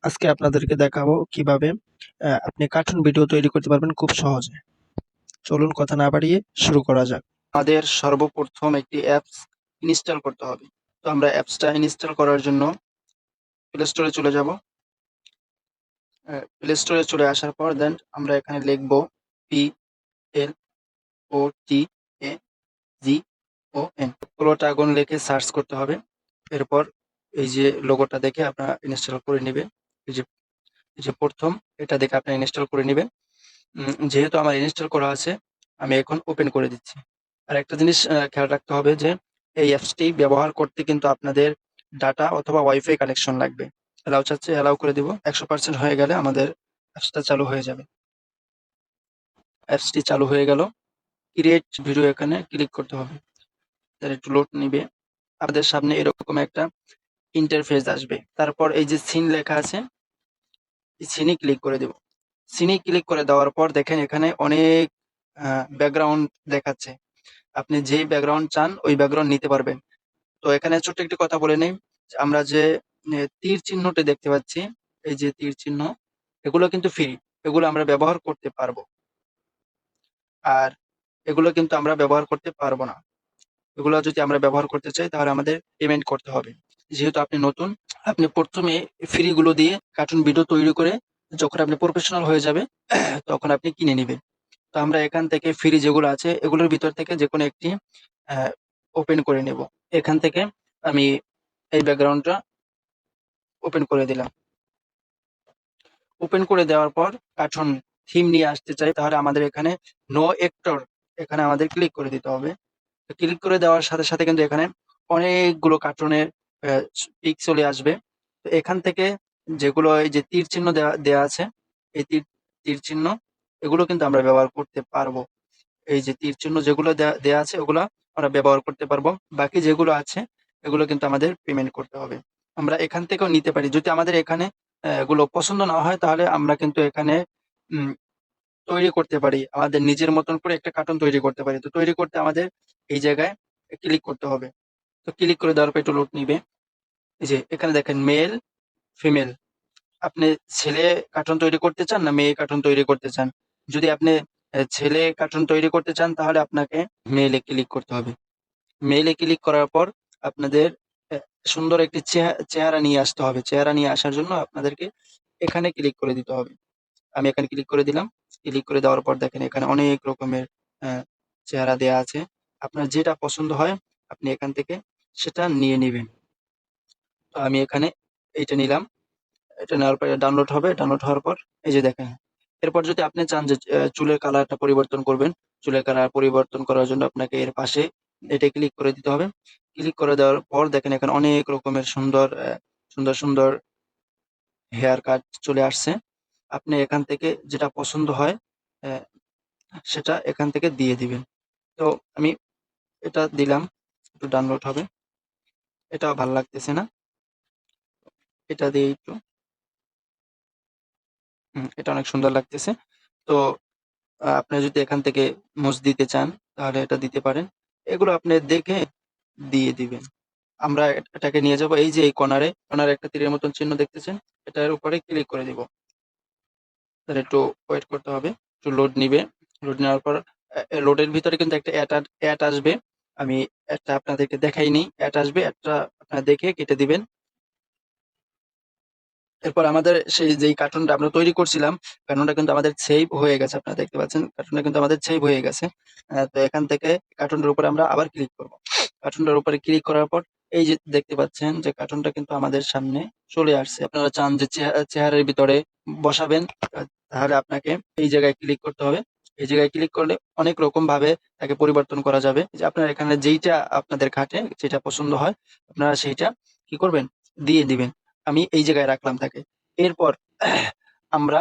আজকে আপনাদেরকে দেখাবো কিভাবে আপনি কার্টুন ভিডিও তৈরি করতে পারবেন খুব সহজে। চলুন কথা না বাড়িয়ে শুরু করা যাক। আমাদের সর্বপ্রথম একটি অ্যাপস ইনস্টল করতে হবে। তো আমরা অ্যাপসটা ইনস্টল করার জন্য প্লে স্টোরে চলে যাব। প্লে স্টোরে চলে আসার পর দেন আমরা এখানে লিখব PLOTAGON প্লোটাগন লিখে সার্চ করতে হবে। এরপর এই যে লোগোটা দেখে আপনারা ইনস্টল করে নেবেন। এই যে প্রথম এটা দেখে আপনারা ইনস্টল করে নেবেন। যেহেতু আমার ইনস্টল করা আছে, আমি এখন ওপেন করে দিচ্ছি। আর একটা জিনিস খেয়াল রাখতে হবে যে এই অ্যাপসটি ব্যবহার করতে কিন্তু আপনাদের ডাটা অথবা ওয়াইফাই কানেকশন লাগবে। অ্যালাউ চাচ্ছে অ্যালাউ করে দিব। 100% হয়ে গেলে আমাদের অ্যাপসটা চালু হয়ে যাবে। অ্যাপসটি চালু হয়ে গেল। ক্রিয়েট ভিডিও এখানে ক্লিক করতে হবে। তার একটু লোড নিবে। আপনাদের সামনে এরকম একটা ইন্টারফেস আসবে। তারপর এই যে সিন লেখা আছে, এই সিনে ক্লিক করে দেব। সিনে ক্লিক করে দেওয়ার পর দেখেন এখানে অনেক ব্যাকগ্রাউন্ড দেখাচ্ছে। আপনি যেই ব্যাকগ্রাউন্ড চান ওই ব্যাকগ্রাউন্ড নিতে পারবেন। তো এখানে ছোট্ট একটি কথা বলে নেই, আমরা যে তীর চিহ্নটি দেখতে পাচ্ছি, এই যে তীর চিহ্ন, এগুলো কিন্তু ফ্রি। এগুলো আমরা ব্যবহার করতে পারবো। আর এগুলো কিন্তু আমরা ব্যবহার করতে পারবো না। এগুলো যদি আমরা ব্যবহার করতে চাই তাহলে আমাদের পেমেন্ট করতে হবে। যেহেতু আপনি নতুন, আপনি প্রথমে ফ্রি গুলো দিয়ে কার্টুন ভিডিও তৈরি করে যখন আপনি প্রফেশনাল হয়ে যাবে তখন আপনি কিনে নিবেন। তো আমরা এখান থেকে ফ্রি যেগুলো আছে এগুলোর ভিতর থেকে যেকোনো একটি ওপেন করে নেব। এখান থেকে আমি এই ব্যাকগ্রাউন্ডটা ওপেন করে দিলাম। ওপেন করে দেওয়ার পর কার্টুন থিম নিয়ে আসতে চাই তাহলে আমাদের এখানে নো এক্টর, এখানে আমাদের ক্লিক করে দিতে হবে। ক্লিক করে দেওয়ার সাথে সাথে কিন্তু এখানে অনেকগুলো কার্টুনের পিক চলে আসবে। তো এখান থেকে যেগুলো এই যে তীর চিহ্ন দেওয়া দেওয়া আছে, এই তীর চিহ্ন এগুলো কিন্তু আমরা ব্যবহার করতে পারবো। এই যে তীর চিহ্ন যেগুলো দেয়া আছে ওগুলা আমরা ব্যবহার করতে পারবো। বাকি যেগুলো আছে এগুলো কিন্তু আমাদের পেমেন্ট করতে হবে। আমরা এখান থেকেও নিতে পারি। যদি আমাদের এখানে এগুলো পছন্দ না হয় তাহলে আমরা কিন্তু এখানে উম তৈরি করতে পারি। আমাদের নিজের মতন করে একটা কার্টুন তৈরি করতে পারি। তো তৈরি করতে আমাদের এই জায়গায় ক্লিক করতে হবে। তো ক্লিক করে দেওয়ার পর একটু লোড নিবে। এই যে এখানে দেখেন মেল, ফিমেল। আপনি ছেলে কার্টুন তৈরি করতে চান না মেয়ে কার্টুন তৈরি করতে চান? যদি আপনি ছেলে কার্টুন তৈরি করতে চান তাহলে আপনাকে মেইলে ক্লিক করতে হবে। মেইলে ক্লিক করার পর আপনাদের অ্যা সুন্দর একটি চেহারা নিয়ে আসতে হবে। চেহারা নিয়ে আসার জন্য আপনাদেরকে এখানে ক্লিক করে দিতে হবে। আমি এখানে ক্লিক করে দিলাম। ক্লিক করে দেওয়ার পর দেখেন এখানে অনেক রকমের অ্যা চেহারা দেয়া আছে। আপনার যেটা পছন্দ হয় আপনি এখান থেকে সেটা নিয়ে নিবেন। তো আমি এখানে এইটা নিলাম। এটা নেওয়ার পরে ডাউনলোড হবে। ডাউনলোড হওয়ার পর এই যে দেখেন। এরপর যদি আপনি চান যে চুলের কালারটা পরিবর্তন করবেন, চুলের কালার পরিবর্তন করার জন্য আপনাকে এর পাশে এটা ক্লিক করে দিতে হবে। ক্লিক করে দেওয়ার পর দেখেন এখানে অনেক রকমের সুন্দর হেয়ার কাট চলে আসছে। আপনি এখান থেকে যেটা পছন্দ হয় অ্যা সেটা এখান থেকে দিয়ে দিবেন। তো আমি এটা দিলাম। একটু ডাউনলোড হবে। এটাও ভাল লাগতেছে না। এটা দেই একটু। এটা অনেক সুন্দর লাগতেছে। তো আপনি যদি এখান থেকে মোজ দিতে চান তাহলে এটা দিতে পারেন। এগুলো আপনি দেখে দিয়ে দিবেন। আমরা এটাকে নিয়ে যাবো এই যে এই কর্নারে একটা তীরের মতন চিহ্ন দেখতেছেন? এটার উপরে ক্লিক করে দিব। তাহলে একটু ওয়েট করতে হবে। একটু লোড নিবে। লোড নেওয়ার পর লোডের ভিতরে কিন্তু একটা অ্যাড আসবে। আমি অ্যাডটা আপনাদেরকে দেখাইনি। অ্যাড আসবে। অ্যাডটা আপনারা দেখে কেটে দিবেন। এরপর আমাদের সেই যেই কার্টুনটা আমরা তৈরি করছিলাম, কার্টুনটা কিন্তু আমাদের সেভ হয়ে গেছে। আপনারা দেখতে পাচ্ছেন কার্টুনটা কিন্তু আমাদের সেভ হয়ে গেছে। তো এখান থেকে কার্টুনটার উপরে আমরা আবার ক্লিক করব। কার্টুনটার উপরে ক্লিক করার পর এই যে দেখতে পাচ্ছেন যে কার্টুনটা কিন্তু আমাদের সামনে চলে আসছে। আপনারা চান যে চেহারার ভিতরে বসাবেন, আ তাহলে আপনাকে এই জায়গায় ক্লিক করতে হবে। এই জায়গায় ক্লিক করলে অনেক রকম ভাবে তাকে পরিবর্তন করা যাবে। যে আপনার এখানে যেইটা আপনাদের খাটে, যেটা পছন্দ হয়, আপনারা সেইটা কি করবেন? দিয়ে দিবেন। আমি এই জায়গায় রাখলাম তাকে। এরপর আমরা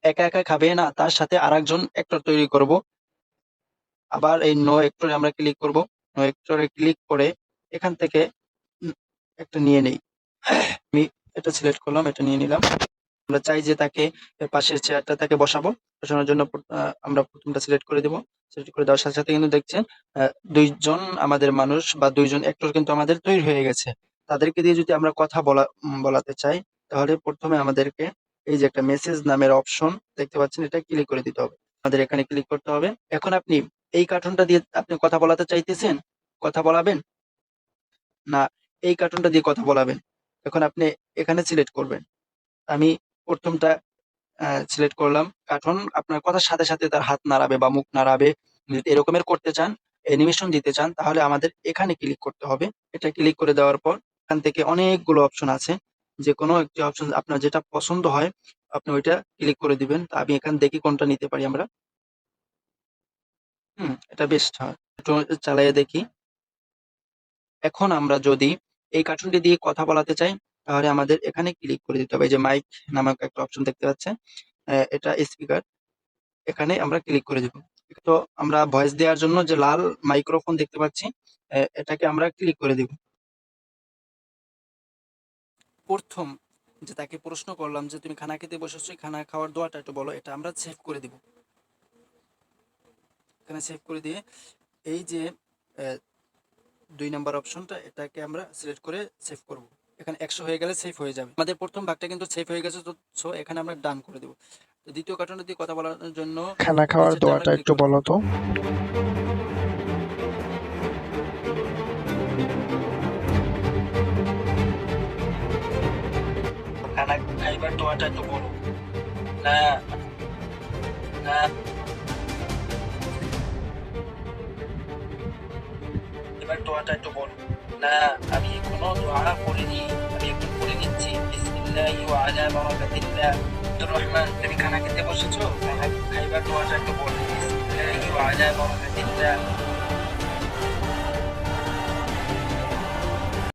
একা খাবে না, তার সাথে আরেকজন অ্যাক্টর তৈরি করব। আবার এই নো অ্যাক্টর এ আমরা ক্লিক করব। নো অ্যাক্টর এ ক্লিক করে এখান থেকে উম একটা নিয়ে নেই। আমি এটা সিলেক্ট করলাম, এটা নিয়ে নিলাম। আমরা চাই যে তাকে পাশের চেয়ারটা তাকে বসাবো। বসানোর জন্য আমরা ১ম টা সিলেক্ট করে দিব। সিলেক্ট করে দেওয়ার সাথে সাথে কিন্তু দেখছেন ২ জন আমাদের মানুষ বা ২ জন অ্যাক্টর কিন্তু আমাদের তৈরি হয়ে গেছে। তাদেরকে দিয়ে যদি আমরা কথা বলাতে চাই তাহলে প্রথমে আমাদেরকে এই যে একটা মেসেজ নামের অপশন দেখতে পাচ্ছেন, এটা ক্লিক করে দিতে হবে। আমাদের এখানে ক্লিক করতে হবে। এখন আপনি এই কার্টুনটা দিয়ে আপনি কথা বলাতে চাইতেছেন, কথা বলাবেন, না এই কার্টুনটা দিয়ে কথা বলাবেন। এখন আপনি এখানে সিলেক্ট করবেন। আমি প্রথমটা সিলেক্ট করলাম। কার্টুন আপনার কথার সাথে সাথে তার হাত নাড়াবে বা মুখ নাড়াবে, যদি এরকমের করতে চান, অ্যানিমেশন দিতে চান, তাহলে আমাদের এখানে ক্লিক করতে হবে। এটা ক্লিক করে দেওয়ার পর এখান থেকে অনেকগুলো অপশন আছে। যেকোনো একটি অপশন আপনার যেটা পছন্দ হয় আপনি ওইটা ক্লিক করে দিবেন। তো আমি এখান দেখি কোনটা নিতে পারি আমরা। এটা বেস্ট হয়। একটু চালাইয়ে দেখি। এখন আমরা যদি এই কার্টুনটি দিয়ে কথা বলাতে চাই, তাহলে আমাদের এখানে ক্লিক করে দিতে হবে। এই যে মাইক নামক একটা অপশন দেখতে পাচ্ছেন, এটা স্পিকার, এখানে আমরা ক্লিক করে দিব। তো আমরা ভয়েস দেওয়ার জন্য যে লাল মাইক্রোফোন দেখতে পাচ্ছি, এটাকে আমরা ক্লিক করে দিব। প্রথম যে তাকে প্রশ্ন করলাম যে তুমি খানা খেতে বসেছো, খানা খাওয়ার দোয়াটা একটু বলো, এটা আমরা সেভ করে দিব। এখানে সেভ করে দিয়ে এই যে ২ নাম্বার অপশনটা, এটাকে আমরা সিলেক্ট করে সেভ করব। এখানে ১০০ হয়ে গেলে সেভ হয়ে যাবে। আমাদের প্রথম ভাগটা কিন্তু সেভ হয়ে গেছে, তো সো এখানে আমরা ডান করে দেব। তো দ্বিতীয় কার্টুনটা দিয়ে কথা বলার জন্য খানা খাওয়ার নিচেরটা আমরা দোয়াটা ক্লিক একটু করে বলো দেব। তো। খানা খাইবার দোয়াটা একটু বলো। না, না, এবার দোয়াটা একটু বলো। না, আমি এখনো দোয়া করিনি, আমি এখন করে নিচ্ছি। বিসমিল্লাহি ওয়া আলা বারাকাতিল্লাহ। আব্দুর রহমান, তুমি খানা খেতে বসেছো? খানা খাইবার দোয়াটা একটু বলো। বিসমিল্লাহি ওয়া আলা বারাকাতিল্লাহ।